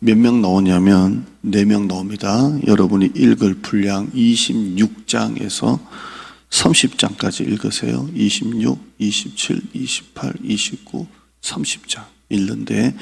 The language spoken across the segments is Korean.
몇 명 나오냐면 4명 나옵니다. 여러분이 읽을 분량 26장에서 30장까지 읽으세요. 26, 27, 28, 29, 30장 읽는데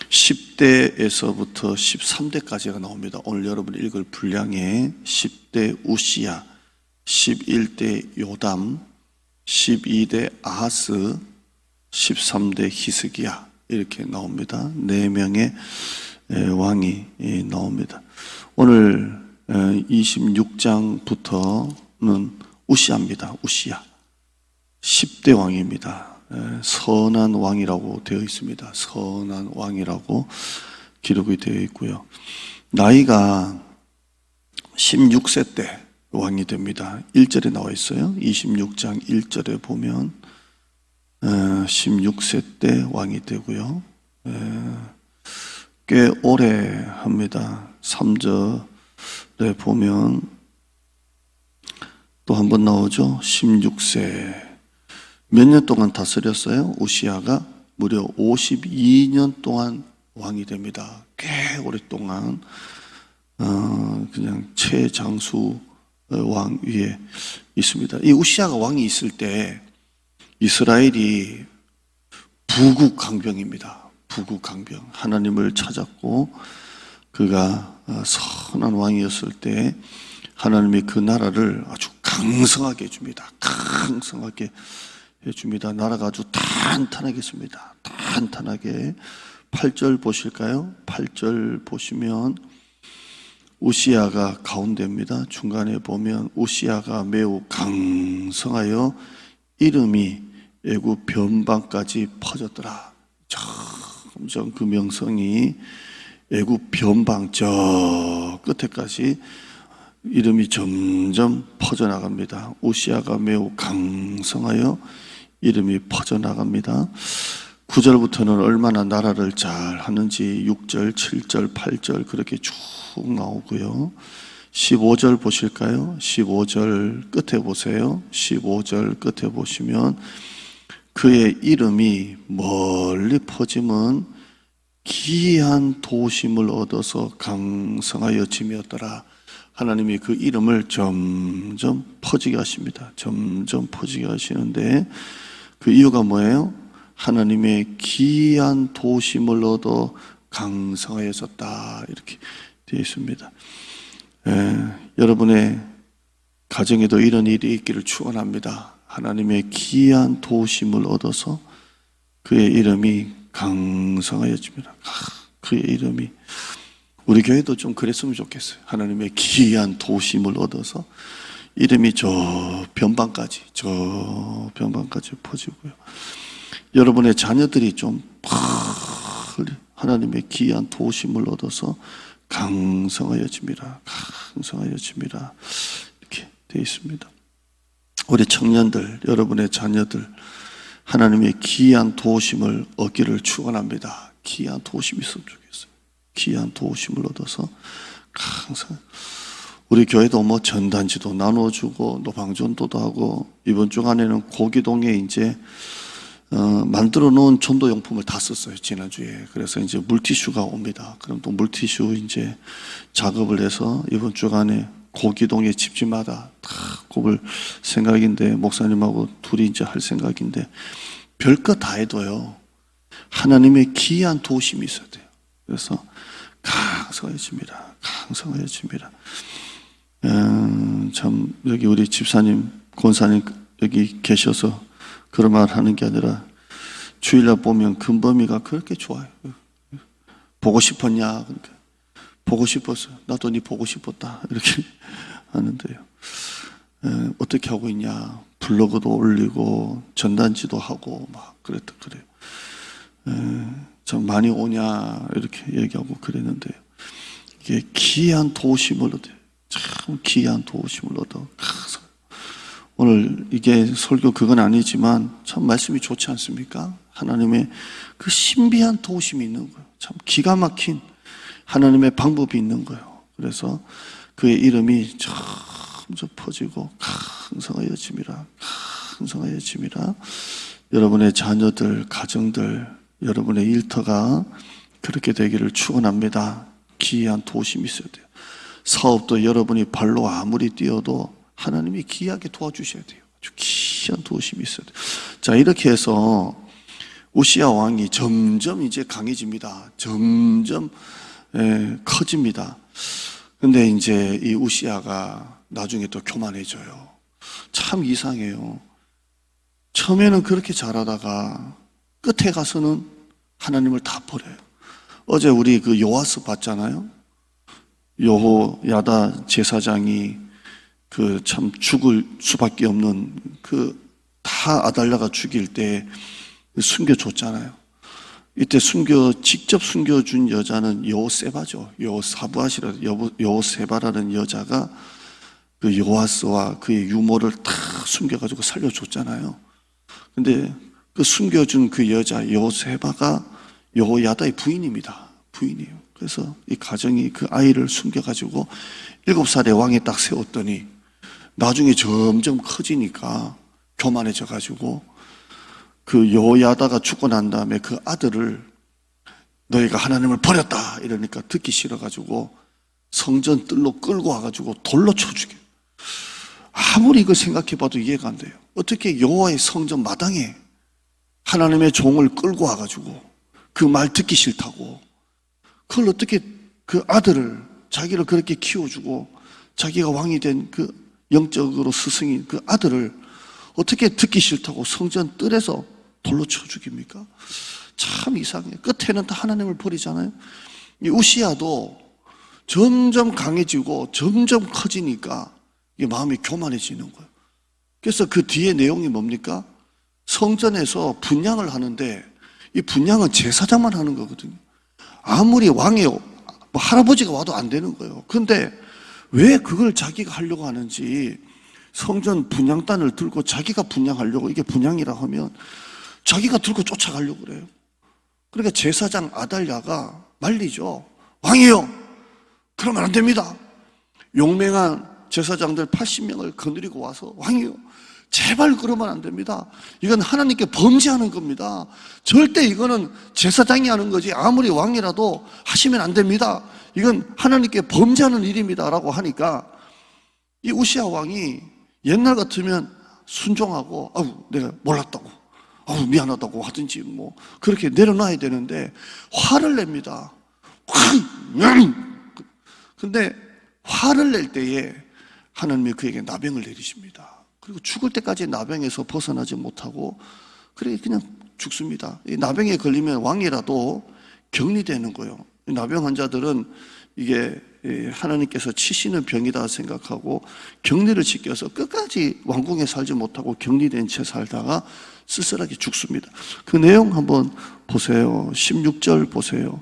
10대에서부터 13대까지가 나옵니다. 오늘 여러분이 읽을 분량에 10대 우시야, 11대 요담, 12대 아하스, 13대 히스기야 이렇게 나옵니다. 4명의 왕이 나옵니다. 오늘 26장부터는 우시야입니다. 우시야 10대 왕입니다. 선한 왕이라고 되어 있습니다. 선한 왕이라고 기록이 되어 있고요. 나이가 16세 때 왕이 됩니다. 1절에 나와 있어요. 26장 1절에 보면 16세 때 왕이 되고요. 꽤 오래 합니다. 3절에 보면 또 한 번 나오죠. 16세. 몇 년 동안 다스렸어요? 우시야가 무려 52년 동안 왕이 됩니다. 꽤 오랫동안 그냥 최장수 왕 위에 있습니다. 이 우시야가 왕이 있을 때 이스라엘이 부국강병입니다. 부국강병. 하나님을 찾았고 그가 선한 왕이었을 때 하나님이 그 나라를 아주 강성하게 해줍니다. 강성하게 해줍니다. 나라가 아주 탄탄하게 했습니다. 탄탄하게. 8절 보실까요? 8절 보시면 우시야가 가운데입니다. 중간에 보면 우시야가 매우 강성하여 이름이 애굽 변방까지 퍼졌더라. 점점 그 명성이 애굽 변방 저 끝에까지 이름이 점점 퍼져나갑니다. 우시야가 매우 강성하여 이름이 퍼져나갑니다. 9절부터는 얼마나 나라를 잘 하는지 6절, 7절, 8절 그렇게 쭉 나오고요. 15절 보실까요? 15절 끝에 보세요. 15절 끝에 보시면 그의 이름이 멀리 퍼짐은 기이한 도심을 얻어서 강성하여 지었더라. 하나님이 그 이름을 점점 퍼지게 하십니다. 점점 퍼지게 하시는데 그 이유가 뭐예요? 하나님의 기이한 도심을 얻어 강성하여졌다 이렇게 되어 있습니다. 여러분의 가정에도 이런 일이 있기를 축원합니다. 하나님의 기이한 도심을 얻어서 그의 이름이 강성하여집니다. 그의 이름이 우리 교회도 좀 그랬으면 좋겠어요. 하나님의 기이한 도심을 얻어서 이름이 저 변방까지 퍼지고요. 여러분의 자녀들이 좀 하나님의 기이한 도심을 얻어서 강성하여집니다. 강성하여집니다. 이렇게 되어 있습니다. 우리 청년들, 여러분의 자녀들 하나님의 기이한 도심을 얻기를 축원합니다. 기이한 도심이 있으면 좋겠어요. 기이한 도심을 얻어서 강성. 우리 교회도 뭐 전단지도 나눠주고 노방전도도 하고 이번 주간에는 고기동에 이제 만들어 놓은 전도용품을 다 썼어요, 지난주에. 그래서 이제 물티슈가 옵니다. 그럼 또 물티슈 이제 작업을 해서 이번 주간에 고기동의 집집마다 다 꼽을 생각인데, 목사님하고 둘이 이제 할 생각인데, 별거 다 해도요, 하나님의 기이한 도심이 있어야 돼요. 그래서 강성해집니다. 강성해집니다. 참, 여기 우리 집사님, 권사님 여기 계셔서 그런 말 하는 게 아니라 주일날 보면 금범이가 그렇게 좋아요. 보고 싶었냐? 그러니까 보고 싶었어. 나도 네 보고 싶었다. 이렇게 하는데요. 어떻게 하고 있냐? 블로그도 올리고 전단지도 하고 막 그랬다 그래요. 참 많이 오냐? 이렇게 얘기하고 그랬는데요. 이게 기이한 도심을 얻어요. 참 기이한 도심을 얻어. 오늘 이게 설교 그건 아니지만 참 말씀이 좋지 않습니까? 하나님의 그 신비한 도심이 있는 거예요. 참 기가 막힌 하나님의 방법이 있는 거예요. 그래서 그의 이름이 점점 퍼지고 강성하여짐이라. 강성하여짐이라. 여러분의 자녀들, 가정들, 여러분의 일터가 그렇게 되기를 축원합니다. 기이한 도심이 있어야 돼요. 사업도 여러분이 발로 아무리 뛰어도 하나님이 기이하게 도와주셔야 돼요. 아주 기이한 도심이 있어야 돼요. 자, 이렇게 해서 우시야 왕이 점점 이제 강해집니다. 점점 커집니다. 근데 이제 이 우시야가 나중에 또 교만해져요. 참 이상해요. 처음에는 그렇게 잘하다가 끝에 가서는 하나님을 다 버려요. 어제 우리 그 요아스 봤잖아요. 여호야다 제사장이 그 참 죽을 수밖에 없는 그 다 아달랴가 죽일 때 숨겨줬잖아요. 이때 직접 숨겨준 여자는 여호세바죠. 여호세바라는 여자가 그 요아스와 그의 유모를 다 숨겨가지고 살려줬잖아요. 근데 그 숨겨준 그 여자 여호세바가 여호야다의 부인입니다. 부인이에요. 그래서 이 가정이 그 아이를 숨겨가지고 7살에 왕에 딱 세웠더니 나중에 점점 커지니까 교만해져가지고 그 여호야다가 죽고 난 다음에 그 아들을 너희가 하나님을 버렸다 이러니까 듣기 싫어가지고 성전 뜰로 끌고 와가지고 돌로 쳐 죽여요. 아무리 이거 생각해봐도 이해가 안 돼요. 어떻게 여호와의 성전 마당에 하나님의 종을 끌고 와가지고 그 말 듣기 싫다고 그걸 어떻게 그 아들을 자기를 그렇게 키워주고 자기가 왕이 된 그 영적으로 스승인 그 아들을 어떻게 듣기 싫다고 성전 뜰에서 돌로 쳐 죽입니까? 참 이상해요. 끝에는 다 하나님을 버리잖아요. 이 우시야도 점점 강해지고 점점 커지니까 이게 마음이 교만해지는 거예요. 그래서 그 뒤에 내용이 뭡니까? 성전에서 분향을 하는데 이 분향은 제사장만 하는 거거든요. 아무리 왕이 할아버지가 와도 안 되는 거예요. 그런데 왜 그걸 자기가 하려고 하는지 성전 분향단을 들고 자기가 분향하려고 이게 분향이라 하면 자기가 들고 쫓아가려고 그래요. 그러니까 제사장 아달랴가 말리죠. 왕이요. 그러면 안 됩니다. 용맹한 제사장들 80명을 거느리고 와서 왕이요. 제발 그러면 안 됩니다. 이건 하나님께 범죄하는 겁니다. 절대 이거는 제사장이 하는 거지 아무리 왕이라도 하시면 안 됩니다. 이건 하나님께 범죄하는 일입니다 라고 하니까 이 우시야 왕이 옛날 같으면 순종하고 아우 내가 몰랐다고 아우 미안하다고 하든지 뭐 그렇게 내려놔야 되는데 화를 냅니다. 근데 화를 낼 때에 하나님이 그에게 나병을 내리십니다. 그리고 죽을 때까지 나병에서 벗어나지 못하고 그냥 죽습니다. 이 나병에 걸리면 왕이라도 격리되는 거예요. 나병 환자들은 이게 하나님께서 치시는 병이다 생각하고 격리를 시켜서 끝까지 왕궁에 살지 못하고 격리된 채 살다가 쓸쓸하게 죽습니다. 그 내용 한번 보세요. 16절 보세요.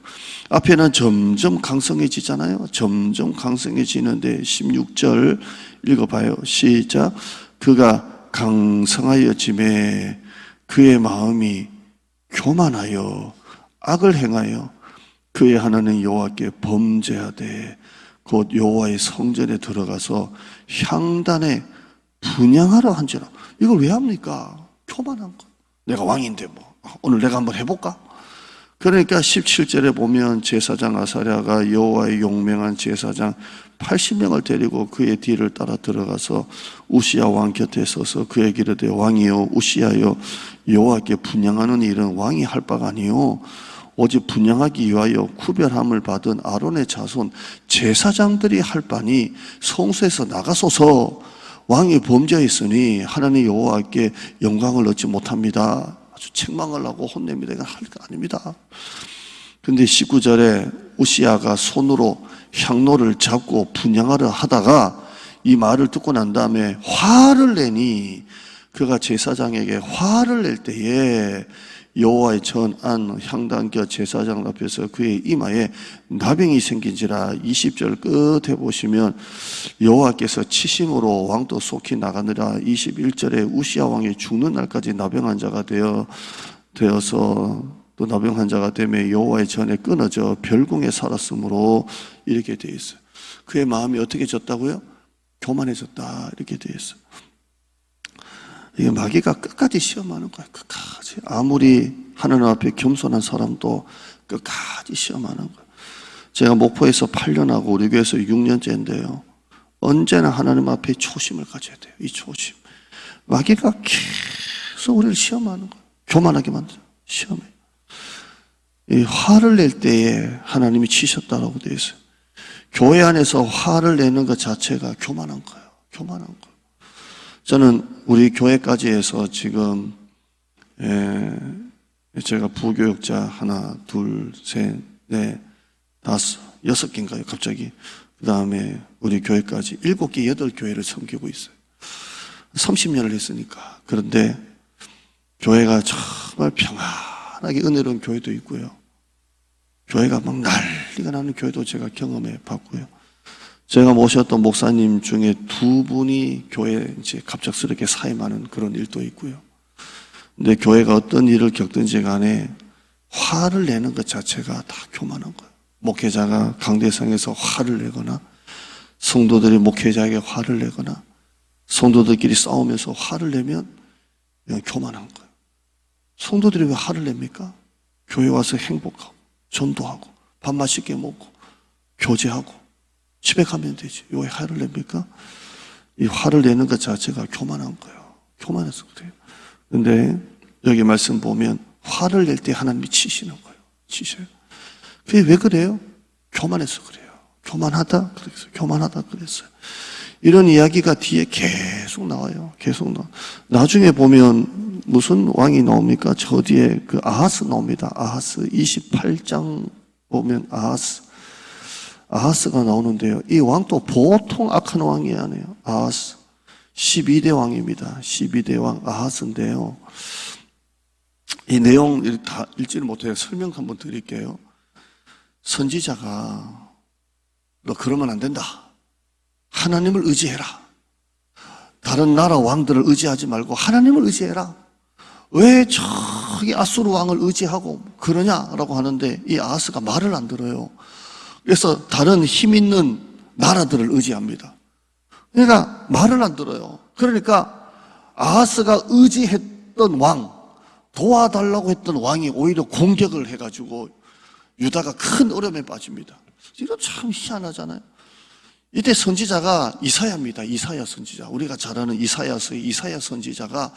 앞에는 점점 강성해지잖아요. 점점 강성해지는데 16절 읽어봐요. 시작. 그가 강성하여짐에 그의 마음이 교만하여 악을 행하여 그의 하나님 여호와께 범죄하되 곧 여호와의 성전에 들어가서 향단에 분향하러 한지라. 이걸 왜 합니까? 교만한 거. 내가 왕인데 뭐 오늘 내가 한번 해볼까? 그러니까 17절에 보면 제사장 아사랴가 여호와의 용맹한 제사장 80명을 데리고 그의 뒤를 따라 들어가서 우시야 왕 곁에 서서 그에게 이르되 왕이여 우시야여 여호와께 분향하는 일은 왕이 할 바가 아니요 오직 분향하기 위하여 구별함을 받은 아론의 자손 제사장들이 할 바니 성소에서 나가소서 왕이 범죄했으니 하나님 여호와께 영광을 얻지 못합니다. 아주 책망을 하고 혼냅니다. 이건 할 거 아닙니다. 근데 19절에 우시야가 손으로 향로를 잡고 분향하려 하다가 이 말을 듣고 난 다음에 화를 내니 그가 제사장에게 화를 낼 때에 여호와의 전안 향단곁 제사장 앞에서 그의 이마에 나병이 생긴지라. 20절 끝에 보시면 여호와께서 치심으로 왕도 속히 나가느라. 21절에 우시야 왕이 죽는 날까지 나병 환자가 되어서 또 나병 환자가 되며 여호와의 전에 끊어져 별궁에 살았으므로 이렇게 되어 있어요. 그의 마음이 어떻게 졌다고요? 교만해졌다 이렇게 되어 있어요. 이게 마귀가 끝까지 시험하는 거예요. 끝까지. 아무리 하나님 앞에 겸손한 사람도 끝까지 시험하는 거예요. 제가 목포에서 8년하고 우리 교회에서 6년째인데요. 언제나 하나님 앞에 초심을 가져야 돼요. 이 초심. 마귀가 계속 우리를 시험하는 거예요. 교만하게 만들어요. 시험해. 이 화를 낼 때에 하나님이 치셨다라고 되어 있어요. 교회 안에서 화를 내는 것 자체가 교만한 거예요. 교만한 거예요. 저는 우리 교회까지 해서 지금 제가 부교육자 하나, 둘, 셋, 넷, 다섯, 6개인가요? 갑자기. 그 다음에 우리 교회까지 7개, 8교회를 섬기고 있어요. 30년을 했으니까. 그런데 교회가 정말 평안하게 은혜로운 교회도 있고요. 교회가 막 난리가 나는 교회도 제가 경험해 봤고요. 제가 모셨던 목사님 중에 2분이 교회에 이제 갑작스럽게 사임하는 그런 일도 있고요. 근데 교회가 어떤 일을 겪든지 간에 화를 내는 것 자체가 다 교만한 거예요. 목회자가 강대상에서 화를 내거나 성도들이 목회자에게 화를 내거나 성도들끼리 싸우면서 화를 내면 그냥 교만한 거예요. 성도들이 왜 화를 냅니까? 교회 와서 행복하고 전도하고 밥 맛있게 먹고 교제하고 집에 가면 되지. 왜 화를 냅니까? 이 화를 내는 것 자체가 교만한 거예요. 교만해서 그래요. 근데 여기 말씀 보면 화를 낼 때 하나님이 치시는 거예요. 치셔요. 그게 왜 그래요? 교만해서 그래요. 교만하다 그랬어요. 교만하다 그랬어요. 이런 이야기가 뒤에 계속 나와요. 계속 나와. 나중에 보면 무슨 왕이 나옵니까? 저 뒤에 그 아하스 나옵니다. 아하스 28장 보면 아하스가 나오는데요. 이 왕도 보통 악한 왕이 아니에요. 아하스 12대 왕입니다. 12대 왕 아하스인데요. 이 내용 다 읽지를 못해요. 설명 한번 드릴게요. 선지자가 너 그러면 안 된다. 하나님을 의지해라. 다른 나라 왕들을 의지하지 말고 하나님을 의지해라. 왜 저기 아수르 왕을 의지하고 그러냐라고 하는데 이 아하스가 말을 안 들어요. 그래서 다른 힘 있는 나라들을 의지합니다. 그러니까 말을 안 들어요. 그러니까 아하스가 의지했던 왕, 도와달라고 했던 왕이 오히려 공격을 해가지고 유다가 큰 어려움에 빠집니다. 이거 참 희한하잖아요. 이때 선지자가 이사야입니다. 이사야 선지자. 우리가 잘 아는 이사야서의 이사야 선지자가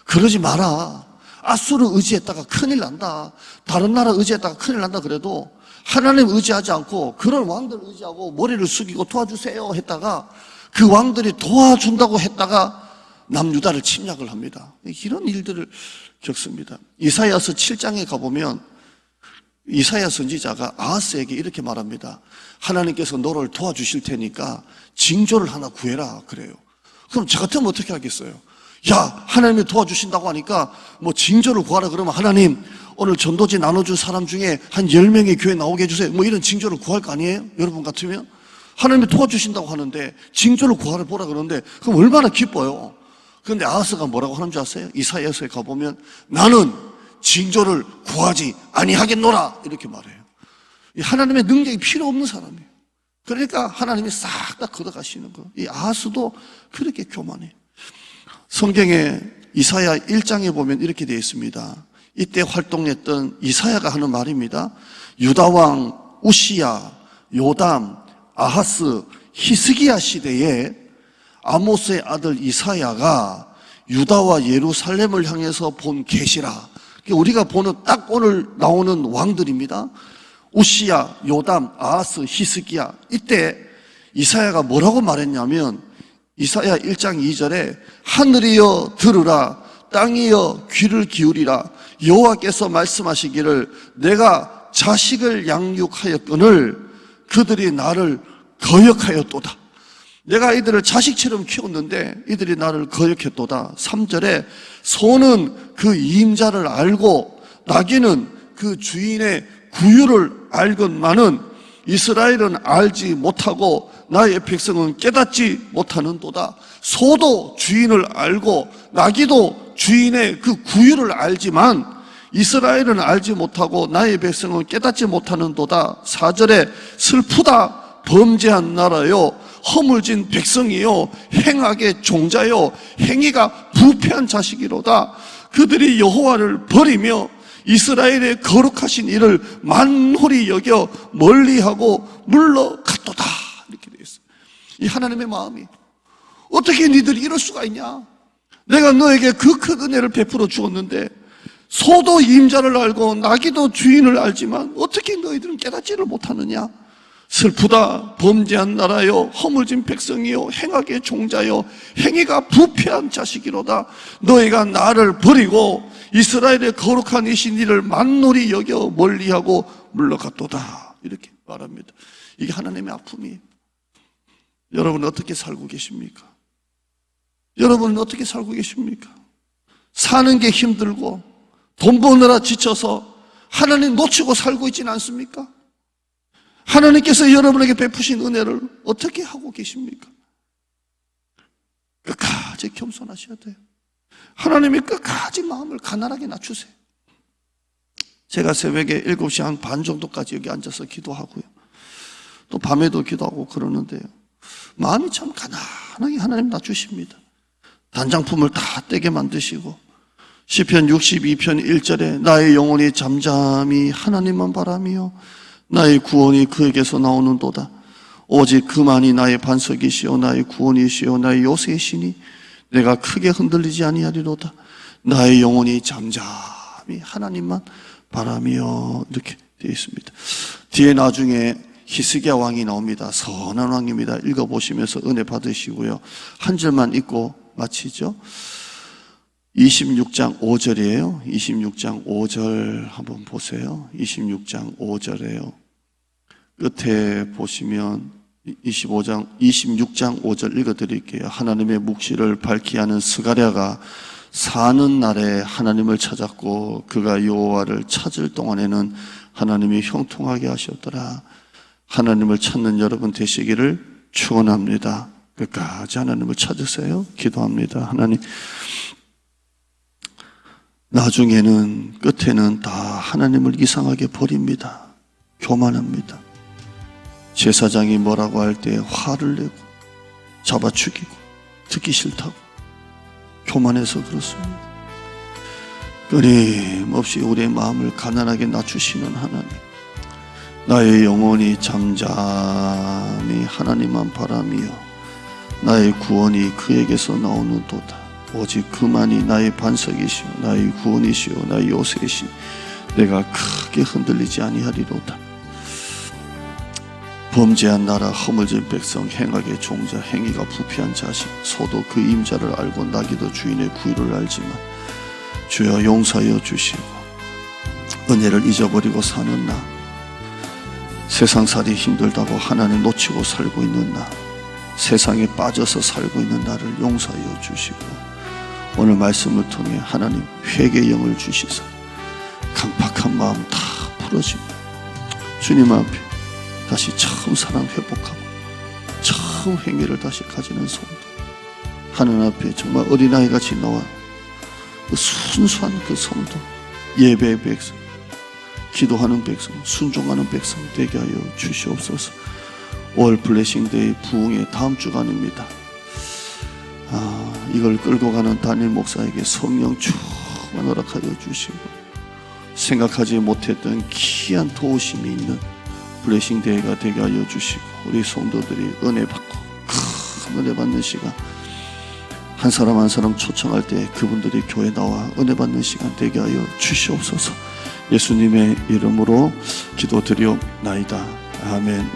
그러지 마라. 아수르 의지했다가 큰일 난다. 다른 나라 의지했다가 큰일 난다 그래도 하나님 의지하지 않고 그런 왕들 의지하고 머리를 숙이고 도와주세요 했다가 그 왕들이 도와준다고 했다가 남유다를 침략을 합니다. 이런 일들을 겪습니다. 이사야서 7장에 가보면 이사야 선지자가 아하스에게 이렇게 말합니다. 하나님께서 너를 도와주실 테니까 징조를 하나 구해라 그래요. 그럼 저 같으면 어떻게 하겠어요? 야, 하나님이 도와주신다고 하니까 뭐 징조를 구하라 그러면 하나님 오늘 전도지 나눠준 사람 중에 한 10명이 교회 나오게 해주세요. 뭐 이런 징조를 구할 거 아니에요? 여러분 같으면? 하나님이 도와주신다고 하는데 징조를 구하라 보라 그러는데 그럼 얼마나 기뻐요. 그런데 아하스가 뭐라고 하는 줄 아세요? 이사야서에 가보면 나는 징조를 구하지 아니하겠노라 이렇게 말해요. 하나님의 능력이 필요 없는 사람이에요. 그러니까 하나님이 싹 다 걷어가시는 거예요. 이 아하스도 그렇게 교만해요. 성경에 이사야 1장에 보면 이렇게 되어 있습니다. 이때 활동했던 이사야가 하는 말입니다. 유다왕 우시야, 요담, 아하스, 히스기야 시대에 아모스의 아들 이사야가 유다와 예루살렘을 향해서 본 계시라. 우리가 보는 딱 오늘 나오는 왕들입니다. 우시야, 요담, 아하스, 히스기야. 이때 이사야가 뭐라고 말했냐면 이사야 1장 2절에 하늘이여 들으라 땅이여 귀를 기울이라 여호와께서 말씀하시기를 내가 자식을 양육하였거늘 그들이 나를 거역하였도다. 내가 이들을 자식처럼 키웠는데 이들이 나를 거역했도다. 3절에 소는 그 이임자를 알고 나귀는 그 주인의 구유를 알건만은 이스라엘은 알지 못하고 나의 백성은 깨닫지 못하는도다. 소도 주인을 알고 나귀도 주인의 그 구유를 알지만 이스라엘은 알지 못하고 나의 백성은 깨닫지 못하는도다. 4절에 슬프다 범죄한 나라요 허물진 백성이요 행악의 종자요 행위가 부패한 자식이로다. 그들이 여호와를 버리며 이스라엘의 거룩하신 이를 만홀히 여겨 멀리하고 물러갔도다. 이렇게 되어 있어요. 이 하나님의 마음이 어떻게 니들이 이럴 수가 있냐? 내가 너에게 그 큰 은혜를 베풀어 주었는데 소도 임자를 알고 나귀도 주인을 알지만 어떻게 너희들은 깨닫지를 못하느냐? 슬프다. 범죄한 나라요, 허물진 백성이요, 행악의 종자요, 행위가 부패한 자식이로다. 너희가 나를 버리고 이스라엘의 거룩한 이신 이를 만놀히 여겨 멀리하고 물러갔도다. 이렇게 말합니다. 이게 하나님의 아픔이에요. 여러분은 어떻게 살고 계십니까? 여러분은 어떻게 살고 계십니까? 사는 게 힘들고 돈 버느라 지쳐서 하나님 놓치고 살고 있지는 않습니까? 하나님께서 여러분에게 베푸신 은혜를 어떻게 하고 계십니까? 끝까지 겸손하셔야 돼요. 하나님이 끝까지 마음을 가난하게 낮추세요. 제가 새벽에 7시 한 반 정도까지 여기 앉아서 기도하고요, 또 밤에도 기도하고 그러는데요, 마음이 참 가난하게 하나님 낮추십니다. 단장품을 다 떼게 만드시고, 시편 62편 1절에 나의 영혼이 잠잠히 하나님만 바라며 나의 구원이 그에게서 나오는도다. 오직 그만이 나의 반석이시오 나의 구원이시오 나의 요새이시니 내가 크게 흔들리지 아니하리로다. 나의 영혼이 잠잠히 하나님만 바라며, 이렇게 되어 있습니다. 뒤에 나중에 히스기야 왕이 나옵니다. 선한 왕입니다. 읽어보시면서 은혜 받으시고요. 한 절만 읽고 마치죠. 26장 5절이에요. 26장 5절 한번 보세요. 26장 5절이에요. 끝에 보시면 26장 5절 읽어드릴게요. 하나님의 묵시를 밝히 하는 스가랴가 사는 날에 하나님을 찾았고 그가 여호와를 찾을 동안에는 하나님이 형통하게 하셨더라. 하나님을 찾는 여러분 되시기를 축원합니다. 끝까지 하나님을 찾으세요. 기도합니다. 하나님, 나중에는 끝에는 다 하나님을 이상하게 버립니다. 교만합니다. 제사장이 뭐라고 할 때 화를 내고 잡아 죽이고 듣기 싫다고 교만해서 그렇습니다. 끊임없이 우리의 마음을 가난하게 낮추시는 하나님, 나의 영혼이 잠잠히 하나님만 바라며 나의 구원이 그에게서 나오는도다. 오직 그만이 나의 반석이시오 나의 구원이시오 나의 요새이시오 내가 크게 흔들리지 아니하리로다. 범죄한 나라, 허물진 백성, 행악의 종자, 행위가 부패한 자식, 소도 그 임자를 알고 나귀도 주인의 구유를 알지만 주여 용서하여 주시고 은혜를 잊어버리고 사는 나, 세상살이 힘들다고 하나님 놓치고 살고 있는 나, 세상에 빠져서 살고 있는 나를 용서하여 주시고 오늘 말씀을 통해 하나님 회개의 영을 주시사 강팍한 마음 다 풀어지고 주님 앞에 다시 처음 사랑 회복하고 처음 행위를 다시 가지는 성도, 하나님 앞에 정말 어린아이같이 나와 그 순수한 그 성도, 예배의 백성, 기도하는 백성, 순종하는 백성 되게 하여 주시옵소서. 올 블레싱데이 부흥의 다음 주간입니다. 이걸 끌고 가는 담임 목사에게 성령 충만 허락하여 주시고 생각하지 못했던 귀한 도우심이 있는 블레싱데이가 되게 하여 주시고 우리 성도들이 은혜 받고 큰 은혜 받는 시간, 한 사람 한 사람 초청할 때 그분들이 교회 나와 은혜 받는 시간 되게 하여 주시옵소서. 예수님의 이름으로 기도드리옵나이다. 아멘.